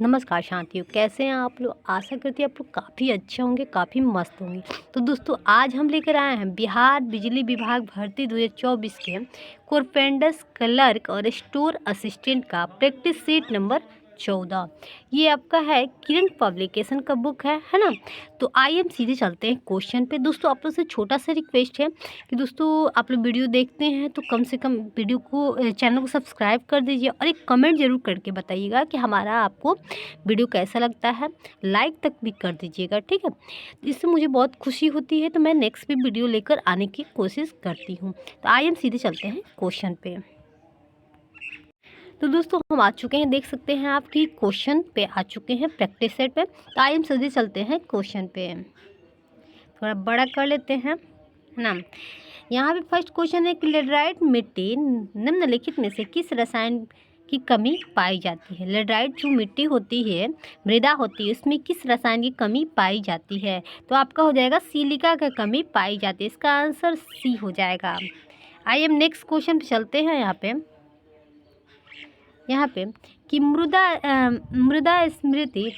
नमस्कार शांतियों, कैसे हैं आप लोग। आशा करती हूँ आप लोग काफ़ी अच्छे होंगे, काफ़ी मस्त होंगे। तो दोस्तों आज हम लेकर आए हैं बिहार बिजली विभाग भर्ती 2024 के कारपेंटर्स क्लर्क और स्टोर असिस्टेंट का प्रैक्टिस सीट नंबर 14। ये आपका है किरण पब्लिकेशन का बुक है ना। तो आइए हम सीधे चलते हैं क्वेश्चन पे। दोस्तों आप लोग से छोटा सा रिक्वेस्ट है कि दोस्तों आप लोग वीडियो देखते हैं तो कम से कम वीडियो को चैनल को सब्सक्राइब कर दीजिए और एक कमेंट ज़रूर करके बताइएगा कि हमारा आपको वीडियो कैसा लगता है। लाइक तक भी कर दीजिएगा, ठीक है। इससे मुझे बहुत खुशी होती है, तो मैं नेक्स्ट भी वीडियो लेकर आने की कोशिश करती हूँ। तो आइए हम सीधे चलते हैं क्वेश्चन पे। तो दोस्तों हम आ चुके हैं, देख सकते हैं आप कि क्वेश्चन पे आ चुके हैं प्रैक्टिस सेट पे। तो आइए हम सीधे चलते हैं क्वेश्चन पे। थोड़ा बड़ा कर लेते हैं, है ना। यहाँ पे फर्स्ट क्वेश्चन है कि लेटराइट मिट्टी निम्नलिखित में से किस रसायन की कमी पाई जाती है। लेटराइट जो मिट्टी होती है, मृदा होती है, उसमें किस रसायन की कमी पाई जाती है। तो आपका हो जाएगा सिलिका की कमी पाई जाती है। इसका आंसर सी हो जाएगा। आइए हम नेक्स्ट क्वेश्चन पे चलते हैं। यहाँ पे कि मुद्रा स्मृति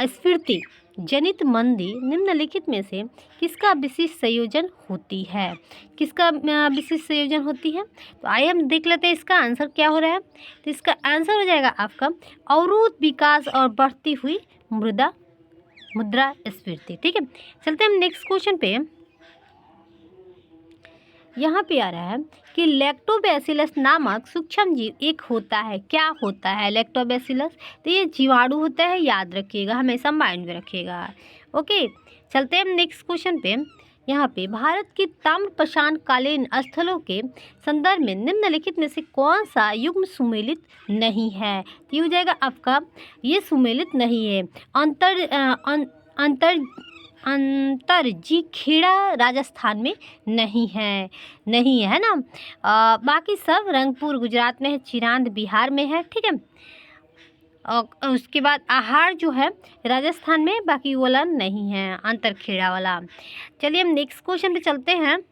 स्फीति जनित मंदी निम्नलिखित में से किसका विशिष्ट संयोजन होती है। किसका विशिष्ट संयोजन होती है। तो आइए हम देख लेते हैं इसका आंसर क्या हो रहा है। तो इसका आंसर हो जाएगा आपका अवरोध विकास और बढ़ती हुई मुद्रा स्फीति। ठीक है, चलते हैं हम नेक्स्ट क्वेश्चन पे। यहाँ पे आ रहा है कि लैक्टोबैसिलस नामक सूक्ष्म जीव एक होता है। क्या होता है लैक्टोबैसिलस। तो ये जीवाणु होता है, याद रखिएगा, हमेशा माइंड में रखिएगा। ओके, चलते हैं हम नेक्स्ट क्वेश्चन पे। यहाँ पे भारत की ताम्रपाषाण कालीन स्थलों के संदर्भ में निम्नलिखित में से कौन सा युग्म सुमेलित नहीं है। तो ये हो जाएगा आपका, ये सुमेलित नहीं है। अंतरजी खेड़ा राजस्थान में नहीं है ना। बाकी सब रंगपुर गुजरात में है, चिरांद बिहार में है, ठीक है। और उसके बाद आहार जो है राजस्थान में, बाकी वाला नहीं है अंतरखेड़ा वाला। चलिए हम नेक्स्ट क्वेश्चन पे चलते हैं।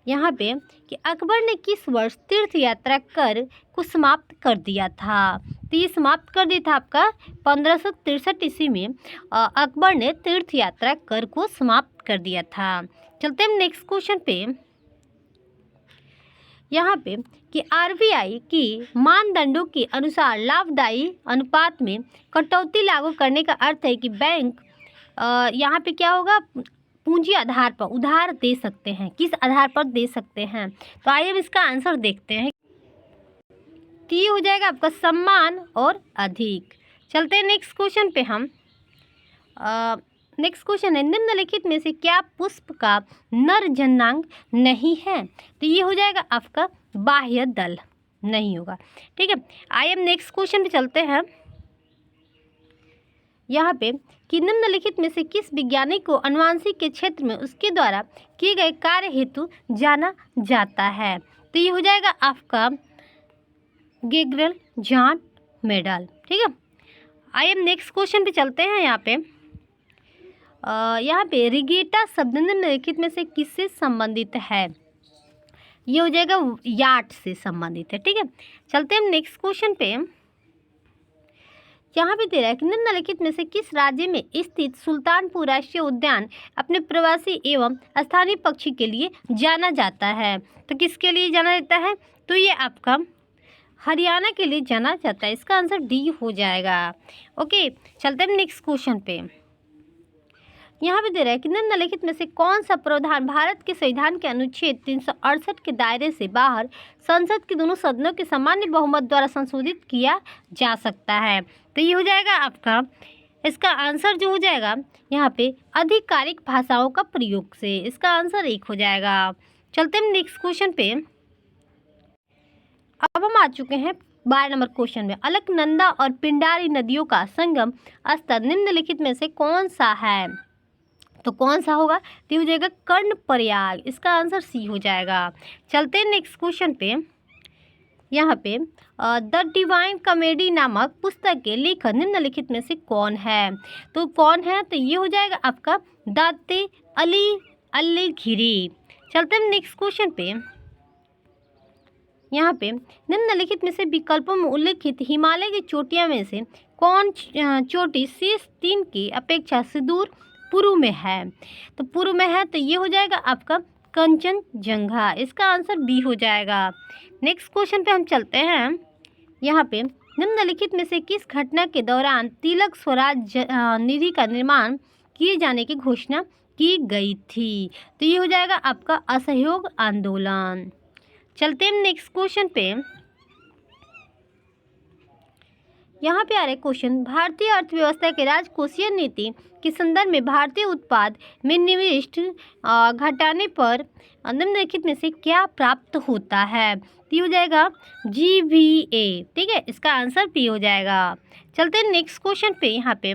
यहाँ पे कि अकबर ने किस वर्ष तीर्थ यात्रा कर को समाप्त कर दिया था। तो ये समाप्त कर दिया था आपका 1563 ईस्वी में अकबर ने तीर्थ यात्रा कर को समाप्त कर दिया था। चलते हैं नेक्स्ट क्वेश्चन पे। यहाँ पे कि आरबीआई की मानदंडों के अनुसार लाभदायी अनुपात में कटौती लागू करने का अर्थ है कि बैंक यहाँ पे क्या होगा, पूंजी आधार पर उधार दे सकते हैं। किस आधार पर दे सकते हैं। तो आइए हम इसका आंसर देखते हैं। तो ये हो जाएगा आपका सम्मान और अधिक। चलते हैं नेक्स्ट क्वेश्चन पे हम। नेक्स्ट क्वेश्चन है निम्नलिखित में से क्या पुष्प का नर जननांग नहीं है। तो ये हो जाएगा आपका बाह्य दल, नहीं होगा, ठीक है। आइए हम नेक्स्ट क्वेश्चन पे चलते हैं। यहाँ पे कि निम्नलिखित में से किस वैज्ञानिक को आनुवंशिक के क्षेत्र में उसके द्वारा किए गए कार्य हेतु जाना जाता है। तो ये हो जाएगा आपका गैब्रियल जॉन मेडल, ठीक है। आइए हम नेक्स्ट क्वेश्चन पे चलते हैं। यहाँ पे रिगेटा शब्द निम्नलिखित में से किससे संबंधित है। ये हो जाएगा याट से संबंधित है, ठीक है। चलते हैं हम नेक्स्ट क्वेश्चन पे। यहाँ पे दे रहा है कि निम्नलिखित में से किस राज्य में स्थित सुल्तानपुर राष्ट्रीय उद्यान अपने प्रवासी एवं स्थानीय पक्षी के लिए जाना जाता है। तो किसके लिए जाना जाता है। तो ये आपका हरियाणा के लिए जाना जाता है। इसका आंसर डी हो जाएगा। ओके, चलते हैं नेक्स्ट क्वेश्चन पे। यहाँ पे दे रहा है कि निम्नलिखित में से कौन सा प्रावधान भारत के संविधान के अनुच्छेद 368 के दायरे से बाहर संसद के दोनों सदनों के सामान्य बहुमत द्वारा संशोधित किया जा सकता है। तो ये हो जाएगा आपका, इसका आंसर जो हो जाएगा यहाँ पे आधिकारिक भाषाओं का प्रयोग से। इसका आंसर 1 हो जाएगा। चलते हैं नेक्स्ट क्वेश्चन पे। अब हम आ चुके हैं 12 नंबर क्वेश्चन में। अलकनंदा और पिंडारी नदियों का संगम स्थल निम्नलिखित में से कौन सा है। तो कौन सा होगा। तो हो जाएगा कर्णप्रयाग। इसका आंसर सी हो जाएगा। चलते हैं नेक्स्ट क्वेश्चन पे। यहाँ पे द डिवाइन कॉमेडी नामक पुस्तक के लेखक निम्नलिखित में से कौन है। तो कौन है। तो ये हो जाएगा आपका दाते अली अलीगिरी। चलते हैं नेक्स्ट क्वेश्चन पे। यहाँ पे निम्नलिखित में से विकल्पों में उल्लेखित हिमालय की चोटियों में से कौन चोटी शीर्ष 3 की अपेक्षा से दूर पूर्व में है? तो पूर्व में है तो ये हो जाएगा आपका कंचनजंगा। इसका आंसर बी हो जाएगा। नेक्स्ट क्वेश्चन पे हम चलते हैं। यहाँ पे निम्नलिखित में से किस घटना के दौरान तिलक स्वराज निधि का निर्माण किए जाने की घोषणा की गई थी? तो ये हो जाएगा आपका असहयोग आंदोलन। चलते हैं नेक्स्ट क्वेश्चन पे। यहाँ पे आ रहे क्वेश्चन, भारतीय अर्थव्यवस्था के राजकोषीय नीति के संदर्भ में भारतीय उत्पाद में निवेश घटाने पर निम्नलिखित में से क्या प्राप्त होता है? तो हो जाएगा GVA। ठीक है, इसका आंसर पी हो जाएगा। चलते हैं नेक्स्ट क्वेश्चन पे। यहाँ पे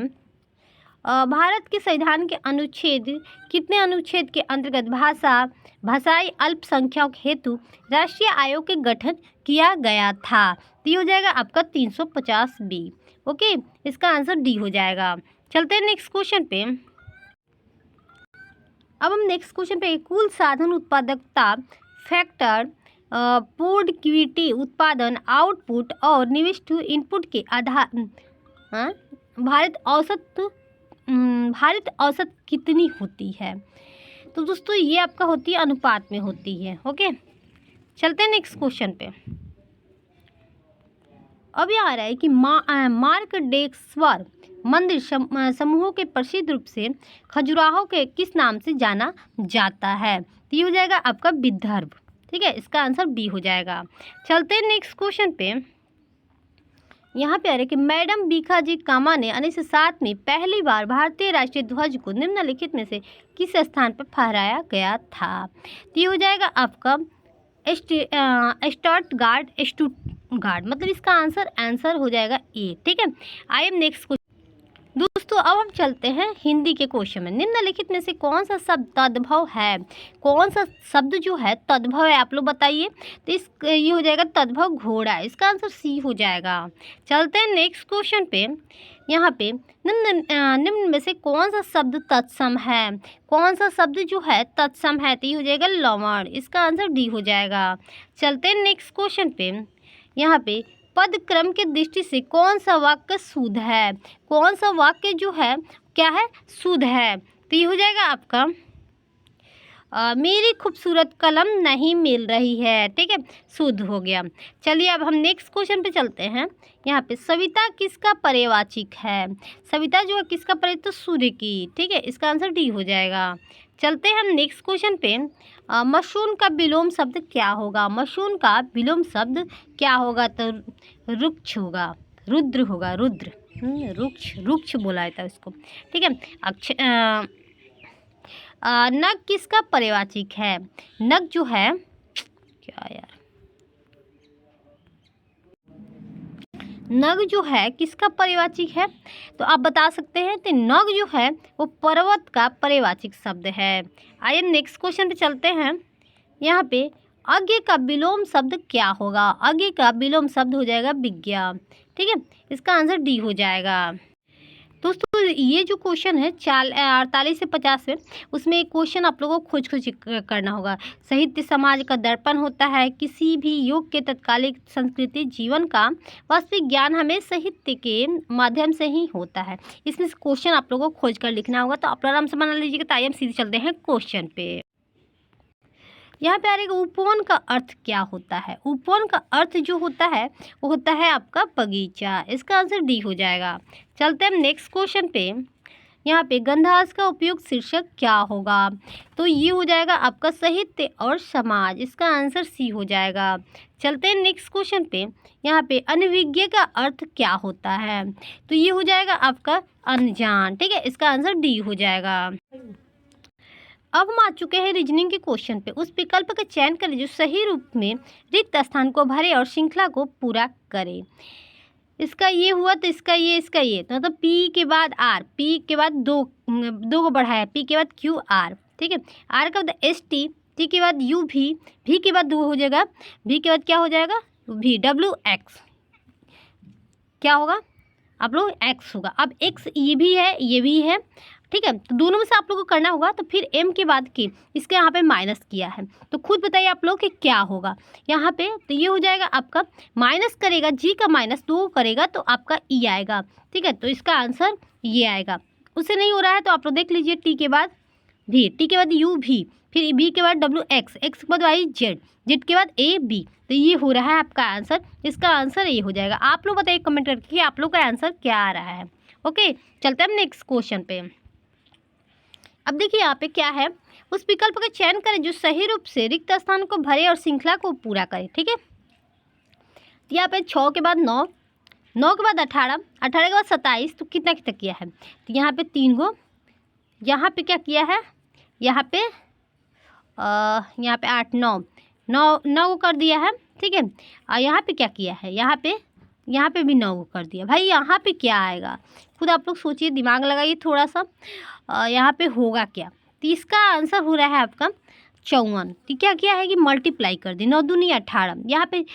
भारत के संविधान के अनुच्छेद कितने अनुच्छेद के अंतर्गत भाषाई अल्पसंख्यक हेतु राष्ट्रीय आयोग के गठन किया गया था? तो ये हो जाएगा आपका 350B। ओके, इसका आंसर डी हो जाएगा। चलते हैं नेक्स्ट क्वेश्चन पे। अब हम नेक्स्ट क्वेश्चन पे कुल साधन उत्पादकता फैक्टर, प्रोडक्टिविटी, उत्पादन, आउटपुट और निवेश टू इनपुट के आधार भारत औसत कितनी होती है? तो दोस्तों ये आपका होती है अनुपात में होती है। ओके, चलते हैं नेक्स्ट क्वेश्चन पे। अब ये आ रहा है कि मार्कंडेश्वर मंदिर समूहों के प्रसिद्ध रूप से खजुराहो के किस नाम से जाना जाता है? तो ये हो जाएगा आपका विदर्भ। ठीक है, इसका आंसर बी हो जाएगा। चलते हैं नेक्स्ट क्वेश्चन पे। यहाँ पे आ रहा है कि मैडम भीखाजी कामा ने 1907 में पहली बार भारतीय राष्ट्रीय ध्वज को निम्नलिखित में से किस स्थान पर फहराया गया था? तो ये हो जाएगा आपका स्टुटगार्ट, मतलब इसका आंसर हो जाएगा ए। ठीक है, आई एम नेक्स्ट क्वेश्चन। दोस्तों अब हम चलते हैं हिंदी के क्वेश्चन में। निम्नलिखित में से कौन सा शब्द तद्भव है? कौन सा शब्द जो है तद्भव है, आप लोग बताइए। तो ये हो जाएगा तद्भव घोड़ा। इसका आंसर सी हो जाएगा। चलते हैं नेक्स्ट क्वेश्चन पे। यहाँ पे निम्न में से कौन सा शब्द तत्सम है? कौन सा शब्द जो है तत्सम है? तो ये हो जाएगा लवण। इसका आंसर डी हो जाएगा। चलते हैं नेक्स्ट क्वेश्चन पे। यहाँ पे पद क्रम के दृष्टि से कौन सा वाक्य शुद्ध है? कौन सा वाक्य जो है क्या है? शुद्ध है। तो ये हो जाएगा आपका मेरी खूबसूरत कलम नहीं मिल रही है। ठीक है, शुद्ध हो गया। चलिए अब हम नेक्स्ट क्वेश्चन पे चलते हैं। यहाँ पे सविता किसका पर्यायवाची है? सविता जो है किसका पर्यायवाची? तो सूर्य की। ठीक है, इसका आंसर डी हो जाएगा। चलते हैं हम नेक्स्ट क्वेश्चन पे। मशून का विलोम शब्द क्या होगा? मशून का विलोम शब्द क्या होगा? तो रुक्ष होगा, रुद्र होगा, रुद्र। रुक्ष बोला जाता है उसको। ठीक है, नग किसका पर्यायवाची है? नग जो है क्या यार, नग जो है किसका पर्यायवाची है? तो आप बता सकते हैं। तो नग जो है वो पर्वत का पर्यायवाची शब्द है। आइए नेक्स्ट क्वेश्चन पे चलते हैं। यहाँ पे अज्ञ का विलोम शब्द क्या होगा? अज्ञ का विलोम शब्द हो जाएगा विज्ञा। ठीक है, इसका आंसर डी हो जाएगा। दोस्तों ये जो क्वेश्चन है 48 से 50 में, उसमें एक क्वेश्चन आप लोगों को खोज करना होगा। साहित्य समाज का दर्पण होता है। किसी भी युग के तत्कालिक संस्कृति जीवन का वास्तविक ज्ञान हमें साहित्य के माध्यम से ही होता है। इसमें से क्वेश्चन आप लोगों को खोज कर लिखना होगा। तो आप आराम से बना लीजिएगा। तो आइए हम सीधे चलते हैं क्वेश्चन पे। यहाँ पे आ रहा है उपवन का अर्थ क्या होता है? उपवन का अर्थ जो होता है वो होता है आपका बगीचा। इसका आंसर डी हो जाएगा। चलते हैं नेक्स्ट क्वेश्चन पे। यहाँ पे गंधास का उपयुक्त शीर्षक क्या होगा? तो ये हो जाएगा आपका साहित्य और समाज। इसका आंसर सी हो जाएगा। चलते हैं नेक्स्ट क्वेश्चन पे। यहाँ पे अनभिज्ञ का अर्थ क्या होता है? तो ये हो जाएगा आपका अनजान। ठीक है, इसका आंसर डी हो जाएगा। अब हम आ चुके हैं रीजनिंग के क्वेश्चन पे। उस विकल्प का चयन करें जो सही रूप में रिक्त स्थान को भरे और श्रृंखला को पूरा करे। इसका ये हुआ तो इसका ये तो मतलब पी के बाद आर, पी के बाद दो को बढ़ाया, पी के बाद क्यू आर। ठीक है, आर का बाद एस टी, टी के बाद यू भी के बाद दो हो जाएगा, भी के बाद क्या हो जाएगा? भी, डब्ल्यू एक्स क्या होगा? आप लोग एक्स होगा। अब एक्स ये भी है, ये भी है। ठीक है। तो दोनों में से आप लोगों को करना होगा। तो फिर m के बाद k इसके यहाँ पे माइनस किया है, तो खुद बताइए आप लोग कि क्या होगा यहाँ पे। तो ये हो जाएगा आपका, माइनस करेगा g का माइनस 2 करेगा तो आपका e आएगा, ठीक है। तो इसका आंसर ये आएगा। उससे नहीं हो रहा है तो आप लोग देख लीजिए, t के बाद v, t के बाद u v, फिर v के बाद w x, x के बाद y z, z के बाद a b। तो ये हो रहा है आपका आंसर। इसका आंसर ये हो जाएगा। आप लोग बताइए कमेंट करके कि आप लोग का आंसर क्या आ रहा है। ओके, चलते हैं हम नेक्स्ट क्वेश्चन पे। अब देखिए यहाँ पे क्या है, उस विकल्प का चयन करें जो सही रूप से रिक्त स्थान को भरे और श्रृंखला को पूरा करे, ठीक है। तो यहाँ पे 6 के बाद 9, 9 के बाद 18, 18 के बाद 27, तो कितना कितना किया है। तो यहाँ पे 3 गो, यहाँ पे क्या किया है, यहाँ पे 8 9 9 9 को कर दिया है, ठीक है। और यहाँ पे क्या किया है, यहाँ पे भी 9 को कर दिया। भाई यहाँ पे क्या आएगा, खुद आप लोग सोचिए, दिमाग लगाइए थोड़ा सा, यहाँ पे होगा क्या। तो इसका आंसर हो रहा है आपका 54। तो क्या किया है कि मल्टीप्लाई कर दी, 9 दूनी 18, यहाँ पे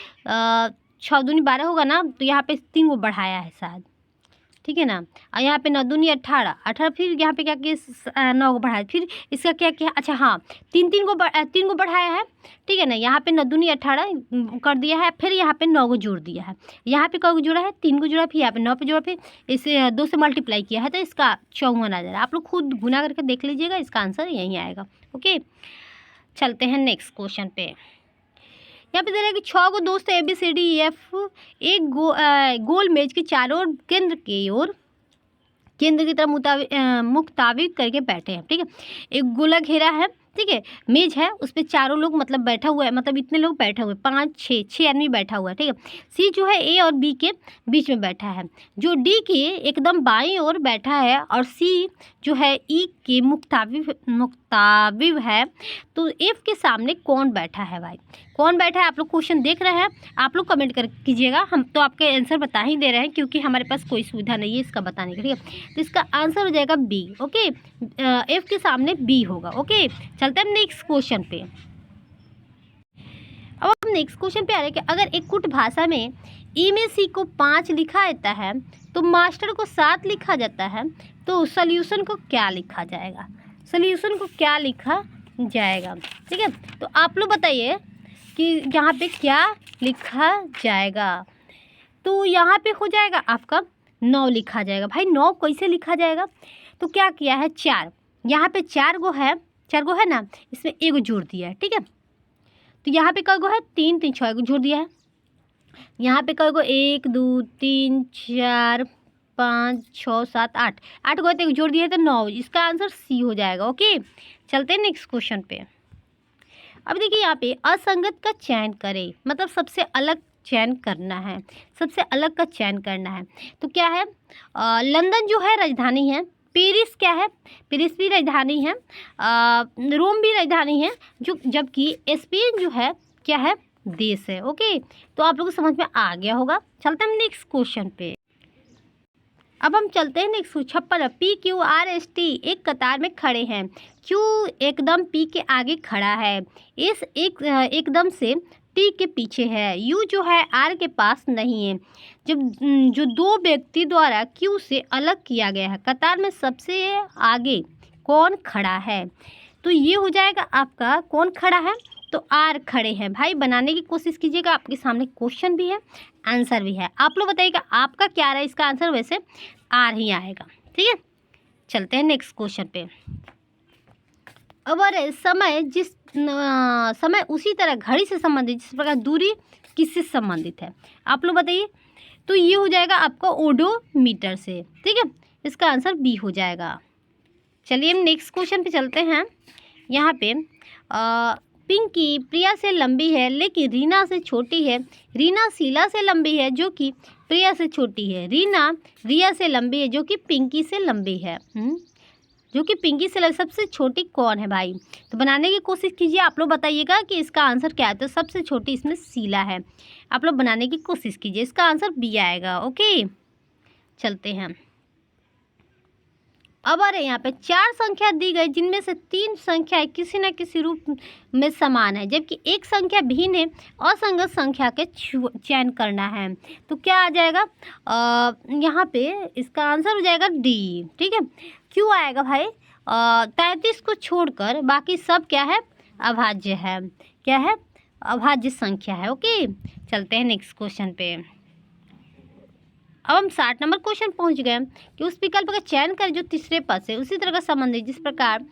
6 दूनी 12 होगा ना, तो यहाँ पे 3 को बढ़ाया है शायद, ठीक है ना। और यहाँ पे 9 दूनी 18, 18, फिर यहाँ पे क्या किया 9 को बढ़ाया, फिर इसका क्या किया, अच्छा हाँ 3 को बढ़ाया है, ठीक है ना। यहाँ पे 9 दूनी 18 कर दिया है, फिर यहाँ पे 9 को जोड़ दिया है, यहाँ पे को जोड़ा है 3 को जोड़ा, फिर यहाँ पे 9 पे जोड़ा, फिर इसे 2 से मल्टीप्लाई किया है, तो इसका 54 आ जा रहा है। आप लोग खुद गुना करके देख लीजिएगा, इसका आंसर यही आएगा। ओके, चलते हैं नेक्स्ट क्वेश्चन पे। यहाँ पे दे रहा है कि 6 को दोस्त ABCDEF एक गोल मेज के चारों ओर केंद्र की तरफ मुक्ताबिक करके बैठे हैं, ठीक है। एक गोला घेरा है, ठीक है, मेज है, उस पर चारों लोग मतलब बैठा हुआ है, मतलब इतने लोग बैठे हुए, 5 6 आदमी बैठा हुआ है, ठीक है। सी जो है A और B के बीच में बैठा है, जो D के एकदम बाईं ओर बैठा है, और C जो है E के मुक्ताबिब है। तो F के सामने कौन बैठा है भाई, कौन बैठा है। आप लोग क्वेश्चन देख रहे हैं, आप लोग कमेंट कर कीजिएगा। हम तो आपके आंसर बता ही दे रहे हैं, क्योंकि हमारे पास कोई सुविधा नहीं है इसका बताने की, ठीक है। तो इसका आंसर हो जाएगा B। ओके, F के सामने B होगा। ओके, चलते हैं नेक्स्ट क्वेश्चन पे। अब हम नेक्स्ट क्वेश्चन पे आ रहे हैं कि अगर एक कुट भाषा में ई में C को 5 लिखा जाता है तो मास्टर को 7 लिखा जाता है, तो सोल्यूशन को क्या लिखा जाएगा, सोल्यूशन को क्या लिखा जाएगा, ठीक है। तो आप लोग बताइए कि यहाँ पे क्या लिखा जाएगा। तो यहाँ पे हो जाएगा आपका 9 लिखा जाएगा। भाई 9 कैसे लिखा जाएगा, तो क्या किया है 4, यहाँ पे 4 गो है ना, इसमें 1 गो जोड़ दिया है, ठीक है। तो यहाँ पे कई गो है 3 3 6 को जोड़ दिया है। यहाँ पे कई गो 1 2 3 4 5 6 7 8 गो 1 जोड़ दिया है, तो 9। इसका आंसर C हो जाएगा। ओके, चलते हैं नेक्स्ट क्वेश्चन पे। अब देखिए यहाँ पे असंगत का चयन करें, मतलब सबसे अलग चयन करना है, सबसे अलग का चयन करना है। तो क्या है, लंदन जो है राजधानी है, पेरिस क्या है, पेरिस भी राजधानी है, रोम भी राजधानी है, जो जबकि स्पेन जो है क्या है, देश है। ओके, तो आप लोगों को समझ में आ गया होगा। चलते हैं हम नेक्स्ट क्वेश्चन पे। अब हम चलते हैं नेक्स्ट 56। PQRST एक कतार में खड़े हैं, Q एकदम P के आगे खड़ा है, S एकदम से T के पीछे है, U जो है R के पास नहीं है। जब जो 2 व्यक्ति द्वारा Q से अलग किया गया है, कतार में सबसे आगे कौन खड़ा है। तो ये हो जाएगा आपका कौन खड़ा है, तो R खड़े हैं। भाई बनाने की कोशिश कीजिएगा, आपके सामने क्वेश्चन भी है, आंसर भी है। आप लोग बताइएगा आपका क्या रहा है इसका आंसर, वैसे R ही आएगा, ठीक है। चलते हैं नेक्स्ट क्वेश्चन पे। अगर समय उसी तरह घड़ी से संबंधित जिस प्रकार दूरी किससे संबंधित है, आप लोग बताइए। तो ये हो जाएगा आपका ओडोमीटर से, ठीक है। इसका आंसर B हो जाएगा। चलिए हम नेक्स्ट क्वेश्चन पे चलते हैं। यहाँ पे पिंकी प्रिया से लंबी है लेकिन रीना से छोटी है, रीना शीला से लंबी है जो कि प्रिया से छोटी है, रीना रिया से लंबी है जो कि पिंकी से लंबी है, जो कि पिंकी से सबसे छोटी कौन है भाई। तो बनाने की कोशिश कीजिए, आप लोग बताइएगा कि इसका आंसर क्या है। तो सबसे छोटी इसमें शीला है, आप लोग बनाने की कोशिश कीजिए, इसका आंसर B आएगा। ओके, चलते हैं। अब आ रहे यहाँ पे 4 संख्या दी गई जिनमें से 3 संख्याएं किसी न किसी रूप में समान है, जबकि एक संख्या भिन्न है। असंगत संख्या के चयन करना है। तो क्या आ जाएगा, यहाँ पे इसका आंसर हो जाएगा डी। ठीक है, क्यों आएगा भाई, 33 को छोड़कर बाकी सब क्या है, अभाज्य है। क्या है, अभाज्य संख्या है। ओके, चलते हैं नेक्स्ट क्वेश्चन पे। अब हम 60 नंबर क्वेश्चन पहुंच गए कि उस विकल्प का चयन करें जो तीसरे पद से उसी तरह का संबंधित जिस प्रकार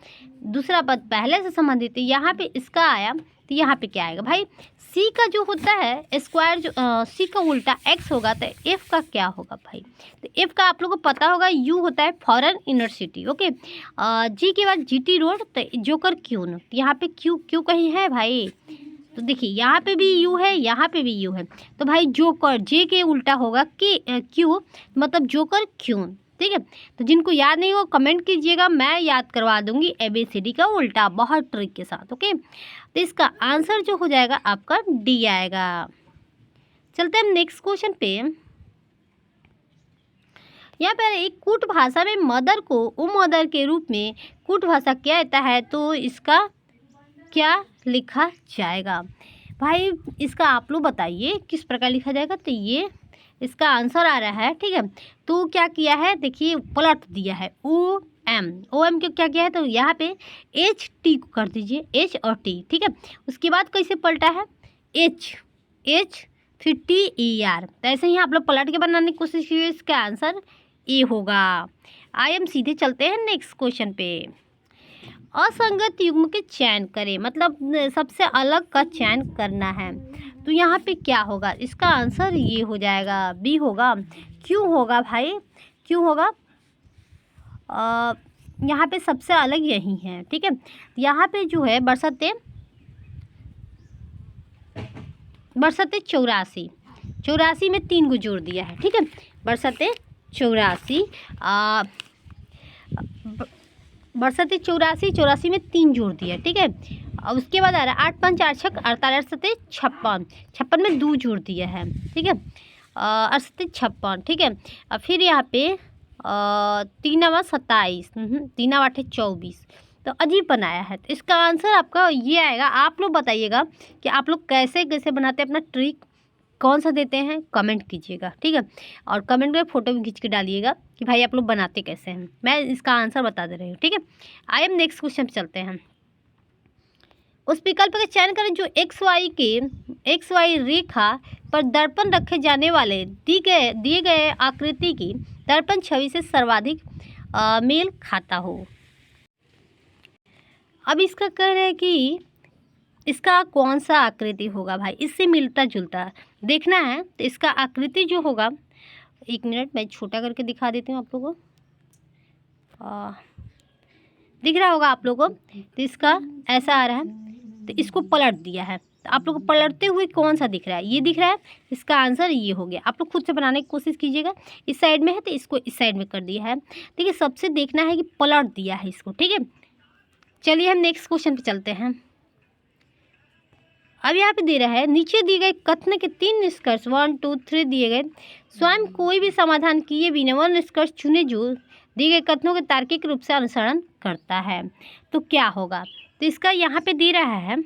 दूसरा पद पहले से संबंधित है। यहाँ पे इसका आया तो यहाँ पे क्या आएगा भाई, सी का जो होता है स्क्वायर, जो सी का उल्टा एक्स होगा तो एफ का क्या होगा भाई। तो एफ का आप लोगों को पता होगा, यू होता है फॉरेन यूनिवर्सिटी। ओके, जी के बाद जीटी रोड, तो जोकर क्यून, यहाँ पे क्यू क्यू कहीं है भाई। तो देखिए यहाँ पे भी यू है, यहाँ पे भी यू है, तो भाई जोकर जे के उल्टा होगा कि क्यू, मतलब जोकर क्यों। ठीक है, तो जिनको याद नहीं हो कमेंट कीजिएगा, मैं याद करवा दूंगी ABCD का उल्टा बहुत ट्रिक के साथ। ओके, तो इसका आंसर जो हो जाएगा आपका डी आएगा। चलते हैं नेक्स्ट क्वेश्चन पे। यहाँ पर एक कूट भाषा में मदर को उमदर के रूप में कूट भाषा क्या आता है, तो इसका क्या लिखा जाएगा भाई, इसका आप लोग बताइए किस प्रकार लिखा जाएगा। तो ये इसका आंसर आ रहा है। ठीक है, तो क्या किया है, देखिए पलट दिया है ओ एम को क्या किया है, तो यहाँ पे एच टी को कर दीजिए, एच और टी। ठीक है, उसके बाद कैसे पलटा है, एच फिर टी ई आर, तो ऐसे ही आप लोग पलट के बनाने की कोशिश कीजिए, इसका आंसर ए होगा। आइए हम सीधे चलते हैं नेक्स्ट क्वेश्चन पे। असंगत युग्म के चयन करें, मतलब सबसे अलग का चयन करना है। तो यहाँ पे क्या होगा, इसका आंसर ये हो जाएगा, बी होगा। क्यों होगा भाई, क्यों होगा, यहाँ पे सबसे अलग यही है। ठीक है, यहाँ पे जो है बरसते 84 में 3 को जोड़ दिया है। ठीक है, बरसते 84 में 3 जोड़ दिया। ठीक है, और उसके बाद आ रहा है 8 5 4 6 48 56 56 में 2 जोड़ दिया है। ठीक है, 68 56। ठीक है, और फिर यहाँ पे 3 9 27, 3 8 24, तो अजीब बनाया है। तो इसका आंसर आपका ये आएगा। आप लोग बताइएगा कि आप लोग कैसे कैसे बनाते हैं, अपना ट्रिक कौन सा देते हैं, कमेंट कीजिएगा। ठीक है, और कमेंट में फ़ोटो भी खींच के डालिएगा कि भाई आप लोग बनाते कैसे हैं, मैं इसका आंसर बता दे रही हूँ। ठीक है, आइए हम नेक्स्ट क्वेश्चन पे चलते हैं। उस विकल्प का चयन करें जो एक्स वाई रेखा पर दर्पण रखे जाने वाले दिए गए आकृति की दर्पण छवि से सर्वाधिक मेल खाता हो। अब इसका कह रहे हैं कि इसका कौन सा आकृति होगा भाई, इससे मिलता जुलता देखना है। तो इसका आकृति जो होगा, 1 मिनट मैं छोटा करके दिखा देती हूँ आप लोगों को, दिख रहा होगा आप लोगों को। तो इसका ऐसा आ रहा है, तो इसको पलट दिया है, तो आप लोग को पलटते हुए कौन सा दिख रहा है, ये दिख रहा है। इसका आंसर ये हो गया। आप लोग खुद से बनाने की कोशिश कीजिएगा। इस साइड में है तो इसको इस साइड में कर दिया है। ठीक है, सबसे देखना है कि पलट दिया है इसको। ठीक है, चलिए हम नेक्स्ट क्वेश्चन पे चलते हैं। अब यहाँ पे दे रहा है नीचे दिए गए कथन के 3 निष्कर्ष 1 2 3 दिए गए, स्वयं कोई भी समाधान किए बिना वह निष्कर्ष चुने जो दिए गए कथनों के तार्किक रूप से अनुसरण करता है। तो क्या होगा, तो इसका यहाँ पे दे रहा है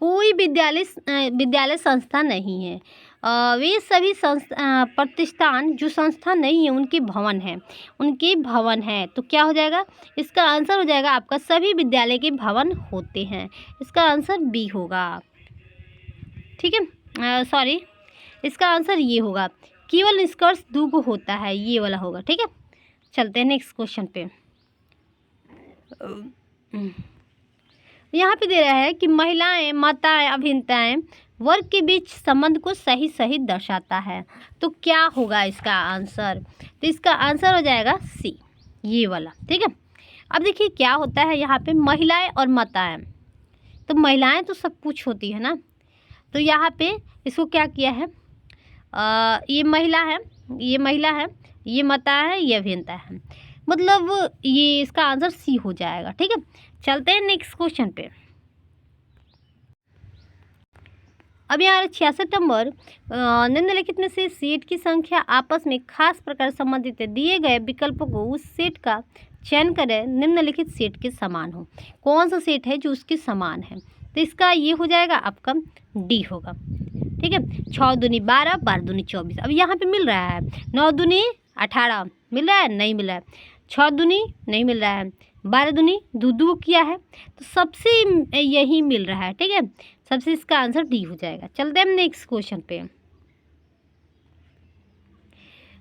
कोई विद्यालय संस्था नहीं है। वे सभी प्रतिष्ठान जो संस्था नहीं है उनके भवन है। तो क्या हो जाएगा, इसका आंसर हो जाएगा आपका सभी विद्यालय के भवन होते हैं। इसका आंसर बी होगा। ठीक है, सॉरी, इसका आंसर ये होगा, केवल निष्कर्ष 2 को होता है, ये वाला होगा। ठीक है, चलते हैं नेक्स्ट क्वेश्चन पे। यहाँ पे दे रहा है कि महिलाएं, माताएं, अभियंताएं वर्ग के बीच संबंध को सही सही दर्शाता है। तो क्या होगा इसका आंसर, तो इसका आंसर हो जाएगा सी, ये वाला। ठीक है, अब देखिए क्या होता है यहाँ पे महिलाएं और माताएं, तो महिलाएं तो सब कुछ होती है ना, तो यहाँ पे इसको क्या किया है, ये महिला है, ये माता है, ये अभियंता है, मतलब ये इसका आंसर सी हो जाएगा। ठीक है, चलते हैं नेक्स्ट क्वेश्चन पे। अब यहाँ 66 नंबर, निम्नलिखित में से सेट की संख्या आपस में खास प्रकार संबंधित है। दिए गए विकल्पों को उस सेट का चयन करें निम्नलिखित सेट के समान हो। कौन सा सेट है जो उसके समान है? तो इसका ये हो जाएगा आपका डी होगा। ठीक है, 6 दूनी 12, 12 दूनी 24। अब यहाँ पे मिल रहा है 9 दूनी 18, मिल रहा है? नहीं मिल रहा है। 6 दूनी नहीं मिल रहा है, 12 दूनी दो किया है, तो सबसे यही मिल रहा है। ठीक है, सबसे इसका आंसर डी हो जाएगा। चलते हैं हम नेक्स्ट क्वेश्चन पे।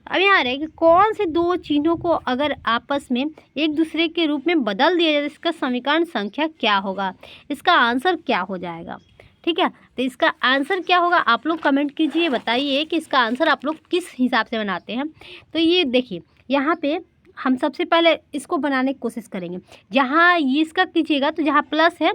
अब यहाँ रहे कि कौन से दो चिन्हों को अगर आपस में एक दूसरे के रूप में बदल दिया जाए, इसका समीकरण संख्या क्या होगा? इसका आंसर क्या हो जाएगा? ठीक है, तो इसका आंसर क्या होगा आप लोग कमेंट कीजिए, बताइए कि इसका आंसर आप लोग किस हिसाब से बनाते हैं। तो ये देखिए, यहाँ पे हम सबसे पहले इसको बनाने की कोशिश करेंगे। जहाँ ये इसका कीजिएगा तो जहाँ प्लस है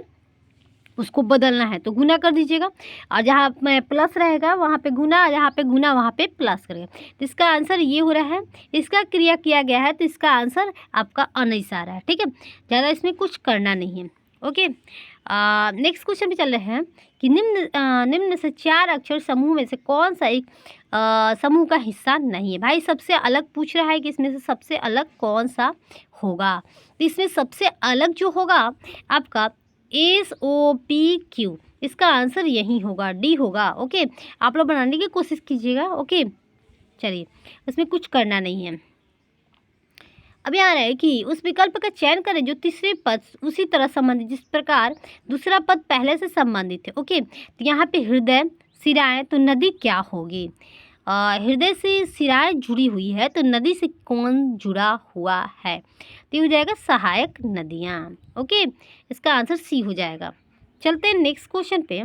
उसको बदलना है तो गुना कर दीजिएगा, और जहाँ प्लस रहेगा वहाँ पे गुना, जहाँ पे गुना वहाँ पे प्लस करेगा। तो इसका आंसर ये हो रहा है, इसका क्रिया किया गया है तो इसका आंसर आपका अनाइस आ रहा है। ठीक है, ज़्यादा इसमें कुछ करना नहीं है। ओके, नेक्स्ट क्वेश्चन पे चल रहे हैं कि निम्न से 4 अक्षर समूह में से कौन सा एक समूह का हिस्सा नहीं है। भाई सबसे अलग पूछ रहा है कि इसमें से सबसे अलग कौन सा होगा। तो इसमें सबसे अलग जो होगा आपका SOPQ, इसका आंसर यही होगा, डी होगा। ओके, आप लोग बनाने की कोशिश कीजिएगा। ओके, चलिए, उसमें कुछ करना नहीं है। अब यहाँ रहा है कि उस विकल्प का चयन करें जो तीसरे पद उसी तरह संबंधित जिस प्रकार दूसरा पद पहले से संबंधित है। ओके, तो यहाँ पे हृदय सिराएं, तो नदी क्या होगी? हृदय से सिराएं जुड़ी हुई है तो नदी से कौन जुड़ा हुआ है? तो ये हो जाएगा सहायक नदियाँ। ओके, इसका आंसर सी हो जाएगा। चलते हैं नेक्स्ट क्वेश्चन पे।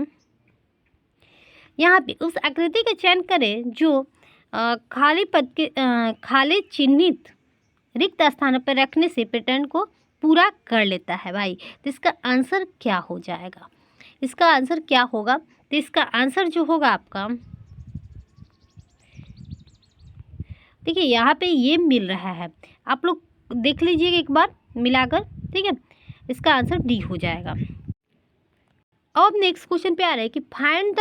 यहाँ पे उस आकृति का चयन करें जो खाली पद के खाली चिन्हित रिक्त स्थानों पर रखने से पैटर्न को पूरा कर लेता है। भाई तो इसका आंसर क्या हो जाएगा? इसका आंसर क्या होगा? तो इसका आंसर जो होगा आपका, देखिए यहाँ पे ये मिल रहा है, आप लोग देख लीजिएगा एक बार मिलाकर। ठीक है, इसका आंसर डी हो जाएगा। अब नेक्स्ट क्वेश्चन पे आ रहा है कि find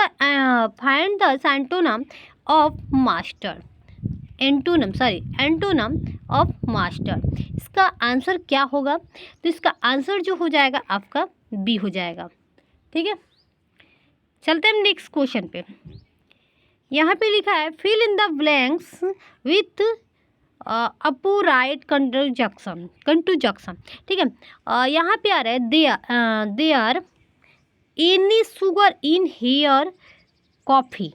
the antonym of master, antonym of master. इसका आंसर क्या होगा? तो इसका आंसर जो हो जाएगा आपका बी हो जाएगा। ठीक है, चलते हैं नेक्स्ट क्वेश्चन पे। यहाँ पे लिखा है fill in the blanks with appropriate conjunction. ठीक है, यहाँ पे आ रहा है there are any sugar in her coffee,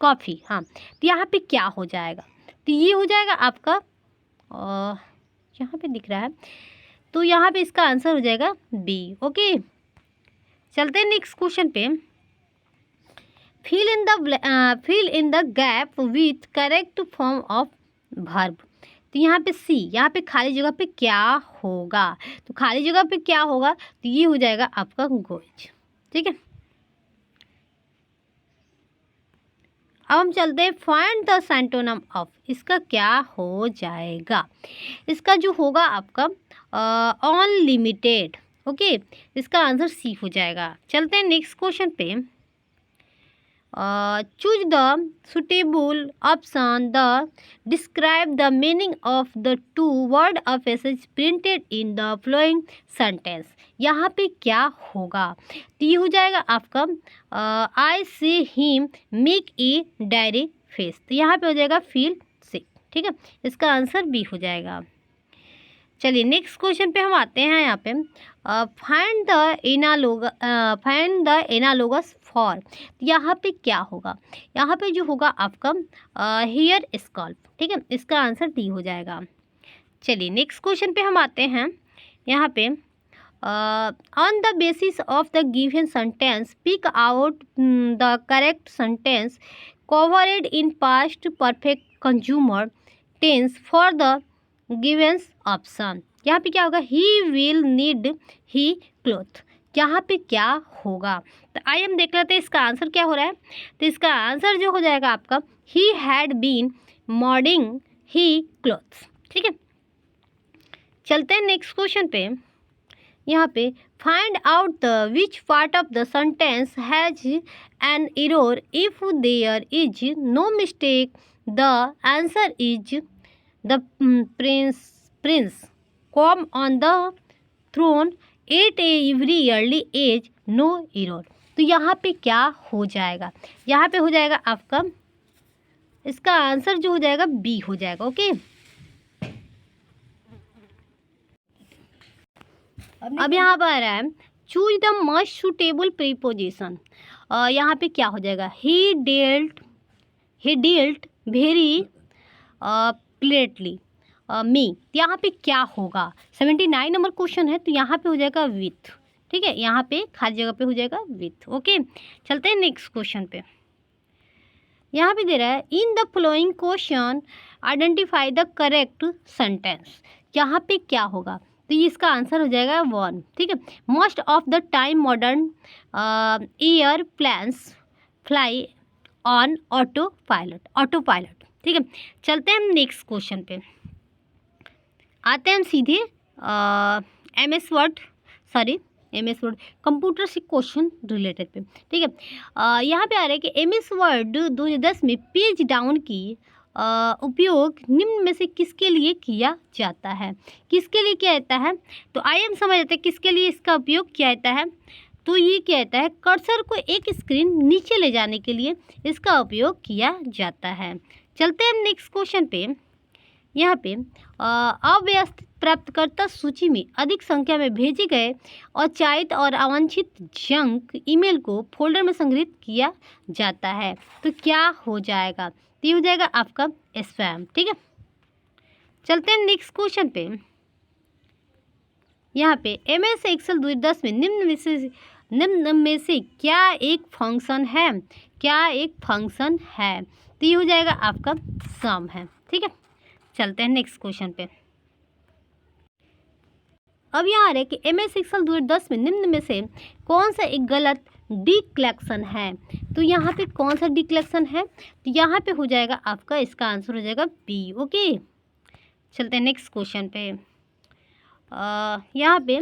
coffee. हाँ, तो यहाँ पे क्या हो जाएगा? तो ये हो जाएगा आपका, यहाँ पे दिख रहा है, तो यहाँ पे इसका आंसर हो जाएगा बी। ओके, चलते हैं नेक्स्ट क्वेश्चन पे। Fill in the gap with correct form of verb. तो यहाँ पे सी, यहाँ पे खाली जगह पे क्या होगा? तो खाली जगह पे क्या होगा? तो ये हो जाएगा आपका गोइज। ठीक है, अब हम चलते हैं फाइंड द एंटोनम ऑफ। इसका क्या हो जाएगा? इसका जो होगा आपका अनलिमिटेड। ओके, इसका आंसर सी हो जाएगा। चलते हैं नेक्स्ट क्वेश्चन पे। Choose the suitable option the describe the meaning of the two word of passage printed in the flowing sentence. यहाँ पे क्या होगा? तो ये हो जाएगा आपका आई से him make a diary face. तो यहाँ पे हो जाएगा फील सिक। ठीक है, इसका आंसर बी हो जाएगा। चलिए नेक्स्ट क्वेश्चन पे हम आते हैं। यहाँ पे फाइंड द एनालोगस फॉर। यहाँ पे क्या होगा? यहाँ पे जो होगा आपका हेयर स्कल्प। ठीक है, इसका आंसर डी हो जाएगा। चलिए नेक्स्ट क्वेश्चन पे हम आते हैं। यहाँ पे on the basis of the given sentence pick out the correct sentence covered in past perfect consumer tense for the given option. यहाँ पे क्या होगा? He will need he cloth. यहाँ पे क्या होगा? तो आइए हम देख लेते हैं इसका आंसर क्या हो रहा है। तो इसका आंसर जो हो जाएगा आपका he had been mending he clothes. ठीक है, चलते हैं नेक्स्ट क्वेश्चन पे। यहाँ पे find out the which part of the sentence has an error if there is no mistake the answer is the prince come on the throne at a very early age no error. तो यहाँ पे क्या हो जाएगा, यहाँ पे हो जाएगा आपका, इसका आंसर जो हो जाएगा बी हो जाएगा। ओके, अब यहाँ पर आ रहा है choose the most suitable preposition. यहाँ पे क्या हो जाएगा, ही डील्ट वेरी प्लेटली मी। यहाँ पे क्या होगा, 79 नंबर क्वेश्चन है, तो यहाँ पे हो जाएगा विथ। ठीक है, यहाँ पे खाली जगह पे हो जाएगा विथ। ओके, चलते हैं नेक्स्ट क्वेश्चन पे। यहाँ पे दे रहा है in the following question identify the correct sentence. यहाँ पे क्या होगा, तो ये इसका आंसर हो जाएगा 1। ठीक है, most of the time modern airplanes fly on autopilot. ठीक है, चलते हैं हम नेक्स्ट क्वेश्चन पे, आते हैं हम सीधे एमएस वर्ड कंप्यूटर से क्वेश्चन रिलेटेड पे। ठीक है, यहाँ पे आ रहा है कि एमएस वर्ड 2010 में पेज डाउन की उपयोग निम्न में से किसके लिए किया जाता है, किसके लिए किया जाता है। तो आइए हम समझ लेते हैं किसके लिए इसका उपयोग किया जाता है। तो ये क्या जाता है, कर्सर को एक स्क्रीन नीचे ले जाने के लिए इसका उपयोग किया जाता है। चलते हैं हम नेक्स्ट क्वेश्चन पे। यहाँ पे अव्यवस्थित प्राप्तकर्ता सूची में अधिक संख्या में भेजे गए अचायित और अवांछित जंक ईमेल को फोल्डर में संग्रहित किया जाता है। तो क्या हो जाएगा, तो ये हो जाएगा आपका स्पैम। ठीक है, चलते हैं नेक्स्ट क्वेश्चन पे। यहाँ पे एमएस एक्सेल 2010 में निम्न में से क्या एक फंक्शन है, तो ये हो जाएगा आपका सम है। ठीक है, चलते हैं नेक्स्ट क्वेश्चन पे। अब यहाँ आ रहा है कि एमएस एक्सेल 2010 में निम्न में से कौन सा एक गलत डिक्लेरेशन है। तो यहाँ पे कौन सा डिक्लेरेशन है, तो यहाँ पे हो जाएगा आपका, इसका आंसर हो जाएगा बी। ओके, चलते हैं नेक्स्ट क्वेश्चन पे। यहाँ पे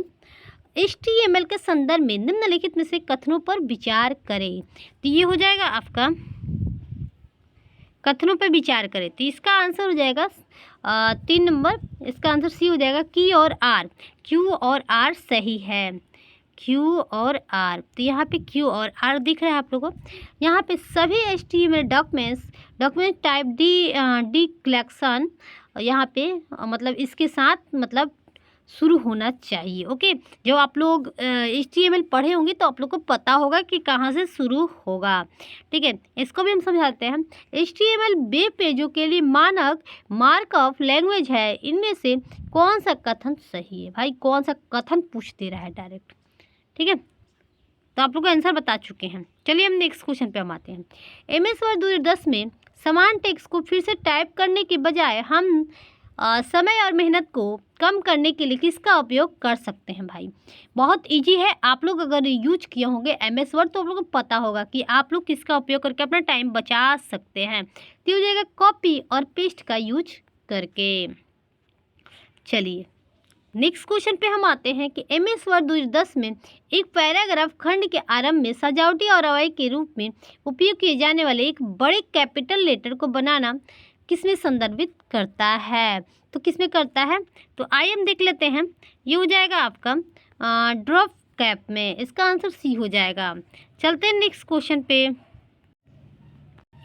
HTML के संदर्भ में निम्नलिखित में से कथनों पर विचार करें। तो ये हो जाएगा आपका कथनों पर विचार करें, तो इसका आंसर हो जाएगा 3 नंबर, इसका आंसर सी हो जाएगा क्यू और आर सही है, क्यू और आर। तो यहाँ पे क्यू और आर दिख रहा है आप लोगों को। यहाँ पे सभी HTML डॉक्यूमेंट टाइप डिक्लेरेशन यहाँ पे मतलब इसके साथ मतलब शुरू होना चाहिए। ओके, जो आप लोग HTML पढ़े होंगे तो आप लोग को पता होगा कि कहाँ से शुरू होगा। ठीक है, इसको भी हम समझाते हैं। HTML वेब पेजों के लिए मानक मार्कअप लैंग्वेज है, इनमें से कौन सा कथन सही है। भाई कौन सा कथन पूछ दे रहा है डायरेक्ट। ठीक है, तो आप लोग को आंसर बता चुके हैं। चलिए हम नेक्स्ट क्वेश्चन पे हम आते हैं। MS वर्ड 2010 में समान टेक्स्ट को फिर से टाइप करने के बजाय हम समय और मेहनत को कम करने के लिए किसका उपयोग कर सकते हैं। भाई बहुत इजी है, आप लोग अगर यूज किए होंगे MS वर्ड तो आप लोगों को पता होगा कि आप लोग किसका उपयोग करके अपना टाइम बचा सकते हैं। तो हो जाएगा कॉपी और पेस्ट का यूज करके। चलिए नेक्स्ट क्वेश्चन पे हम आते हैं कि MS वर्ड 2010 में एक पैराग्राफ खंड के आरंभ में सजावटी और अवयव के रूप में उपयोग किए जाने वाले एक बड़े कैपिटल लेटर को बनाना किसमें संदर्भित करता है। तो किसमें करता है, तो आइए हम देख लेते हैं। ये हो जाएगा आपका ड्रॉप कैप में, इसका आंसर सी हो जाएगा। चलते हैं नेक्स्ट क्वेश्चन पे।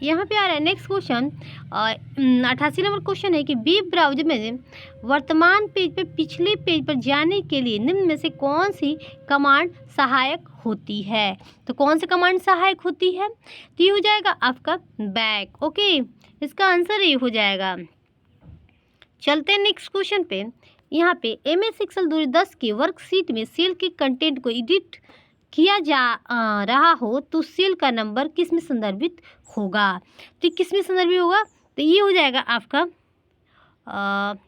यहाँ पे आ रहा है नेक्स्ट क्वेश्चन 88 नंबर क्वेश्चन है कि वेब ब्राउजर में वर्तमान पेज पे पिछले पेज पर जाने के लिए निम्न में से कौन सी कमांड सहायक होती है। तो कौन सी कमांड सहायक होती है, तो ये हो जाएगा आपका बैक। ओके, इसका आंसर ये हो जाएगा। चलते हैं नेक्स्ट क्वेश्चन पे। यहाँ पे MS एक्सेल 2010 की वर्कशीट में सेल के कंटेंट को एडिट किया जा रहा हो तो सेल का नंबर किस में संदर्भित होगा। तो किस में संदर्भित होगा, तो ये हो जाएगा आपका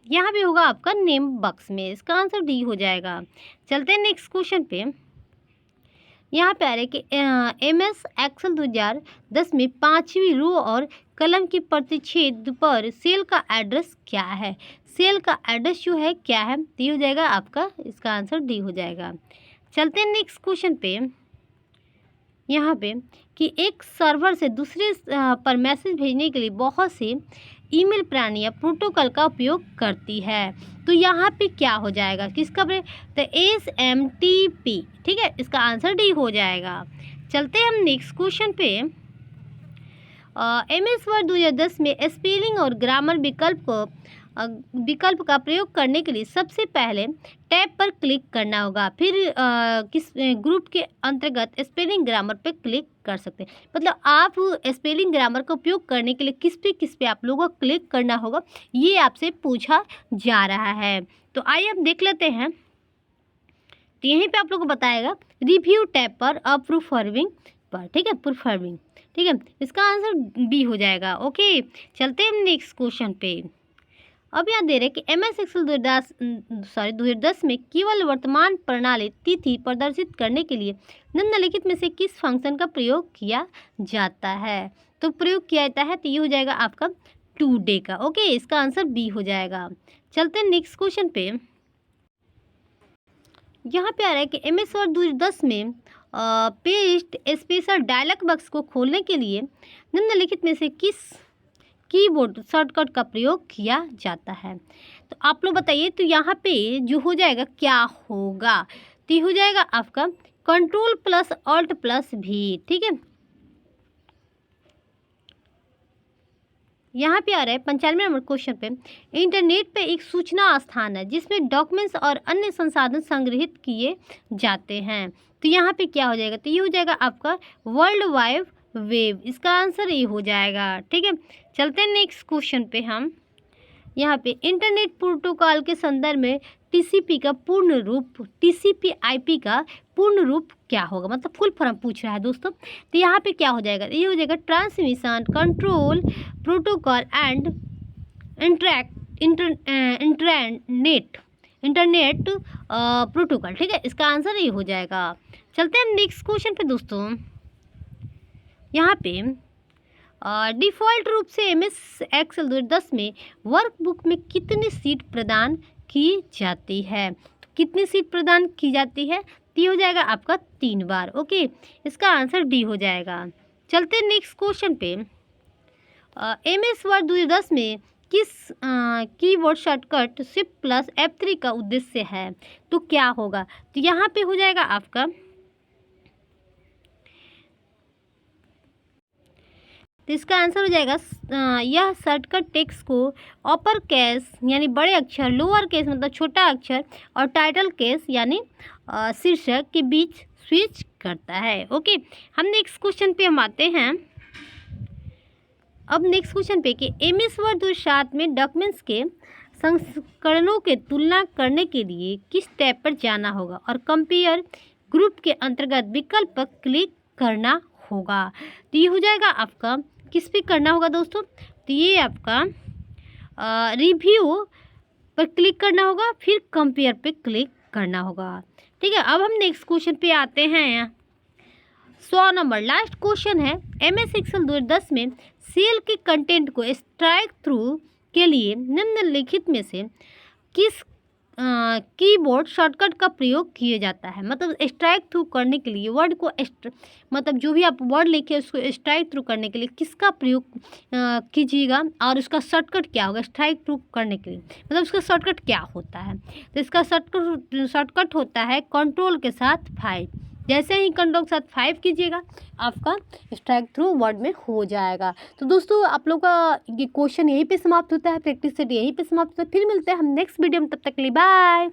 यहाँ पे होगा आपका नेम बॉक्स में, इसका आंसर डी हो जाएगा। चलते हैं नेक्स्ट क्वेश्चन पे। यहाँ पे आ रहा है कि MS एक्सेल 2010 में 5वीं रो और कलम की प्रतिच्छेद पर सेल का एड्रेस क्या है। सेल का एड्रेस जो है क्या है, तो ये हो जाएगा आपका, इसका आंसर डी हो जाएगा। चलते हैं नेक्स्ट क्वेश्चन पे। यहाँ पे कि एक सर्वर से दूसरे पर मैसेज भेजने के लिए बहुत से ईमेल प्रणालियाँ प्रोटोकॉल का उपयोग करती है। तो यहाँ पे क्या हो जाएगा, किसका तो SMTP, ठीक है, इसका आंसर डी हो जाएगा। चलते हैं हम नेक्स्ट क्वेश्चन पे। MS वर्ड 2010 में स्पेलिंग और ग्रामर विकल्प का प्रयोग करने के लिए सबसे पहले टैब पर क्लिक करना होगा, फिर किस ग्रुप के अंतर्गत स्पेलिंग ग्रामर पर क्लिक कर सकते हैं। मतलब आप स्पेलिंग ग्रामर का उपयोग करने के लिए किस पे आप लोगों को क्लिक करना होगा, ये आपसे पूछा जा रहा है। तो आइए हम देख लेते हैं। तो यहीं पे आप लोगों को बताएगा रिव्यू टैब पर अप्रूफर्विंग पर, ठीक है, प्रूफर्विंग, ठीक है, इसका आंसर बी हो जाएगा। ओके, चलते हैं नेक्स्ट क्वेश्चन पे। अब यहाँ दे रहे कि MS एक्सेल 2010 में केवल वर्तमान प्रणाली तिथि प्रदर्शित करने के लिए निम्नलिखित में से किस फंक्शन का प्रयोग किया जाता है। तो प्रयोग किया जाता है तो ये हो जाएगा आपका टुडे का। ओके, इसका आंसर बी हो जाएगा। चलते हैं नेक्स्ट क्वेश्चन पे। यहाँ पे आ रहा है कि MS वर्ड 2010 में पेस्ट स्पेशल डायलॉग बॉक्स को खोलने के लिए निम्नलिखित में से किस कीबोर्ड शॉर्टकट का प्रयोग किया जाता है। तो आप लोग बताइए, तो यहाँ पे जो हो जाएगा क्या होगा, तो ये हो जाएगा आपका Ctrl+Alt+V, ठीक है। यहाँ पे आ रहा है 95 नंबर क्वेश्चन पे। इंटरनेट पे एक सूचना स्थान है जिसमें डॉक्यूमेंट्स और अन्य संसाधन संग्रहित किए जाते हैं। तो यहाँ पे क्या हो जाएगा, तो ये हो जाएगा आपका वर्ल्ड वाइड वेब, इसका आंसर ये हो जाएगा, ठीक है। चलते हैं नेक्स्ट क्वेश्चन पे हम। यहाँ पे इंटरनेट प्रोटोकॉल के संदर्भ में TCP का पूर्ण रूप, TCP/IP का पूर्ण रूप क्या होगा, मतलब फुल फॉर्म पूछ रहा है दोस्तों। तो यहाँ पे क्या हो जाएगा, ये हो जाएगा transmission control protocol and internet protocol, ठीक है, इसका आंसर ये हो जाएगा। चलते हैं नेक्स्ट क्वेश्चन पे दोस्तों। यहाँ पे डिफ़ॉल्ट रूप से MS एक्सेल 2010 में वर्कबुक में कितनी सीट प्रदान की जाती है। तो कितनी सीट प्रदान की जाती है, तो ये हो जाएगा आपका 3 बार। ओके, इसका आंसर डी हो जाएगा। चलते हैं नेक्स्ट क्वेश्चन पे। MS वर्ड 2010 में किस कीबोर्ड शॉर्टकट Shift+F3 का उद्देश्य है। तो क्या होगा, तो यहाँ पे हो जाएगा आपका, तो इसका आंसर हो जाएगा यह शॉर्टकट टेक्स्ट को अपर केस यानी बड़े अक्षर, लोअर केस मतलब छोटा अक्षर, और टाइटल केस यानी शीर्षक के बीच स्विच करता है। ओके, हम नेक्स्ट क्वेश्चन पे हम आते हैं। अब नेक्स्ट क्वेश्चन पे कि MS वर्ड 2007 में डॉक्यूमेंट्स के संस्करणों के तुलना करने के लिए किस टैब पर जाना होगा और कंपेयर ग्रुप के अंतर्गत विकल्प पर क्लिक करना होगा। तो ये हो जाएगा आपका, किस पे करना होगा दोस्तों, तो ये आपका रिव्यू पर क्लिक करना होगा, फिर कंपेयर पे क्लिक करना होगा, ठीक है। अब हम नेक्स्ट क्वेश्चन पे आते हैं। 100 नंबर लास्ट क्वेश्चन है। MS एक्सेल 2010 में सेल के कंटेंट को स्ट्राइक थ्रू के लिए निम्नलिखित में से किस कीबोर्ड शॉर्टकट का प्रयोग किया जाता है। मतलब स्ट्राइक थ्रू करने के लिए वर्ड को मतलब जो भी आप वर्ड लिखे उसको स्ट्राइक थ्रू करने के लिए किसका प्रयोग कीजिएगा, और उसका शॉर्टकट क्या होगा स्ट्राइक थ्रू करने के लिए, मतलब उसका शॉर्टकट क्या होता है। तो इसका शॉर्टकट होता है कंट्रोल के साथ 5। जैसे ही कंट्रोल के साथ 5 कीजिएगा आपका स्ट्राइक थ्रू वर्ड में हो जाएगा। तो दोस्तों आप लोग का ये क्वेश्चन यहीं पे समाप्त होता है, प्रैक्टिस सेट यहीं पे समाप्त होता है। फिर मिलते हैं हम नेक्स्ट वीडियो में, तब तक के लिए बाय।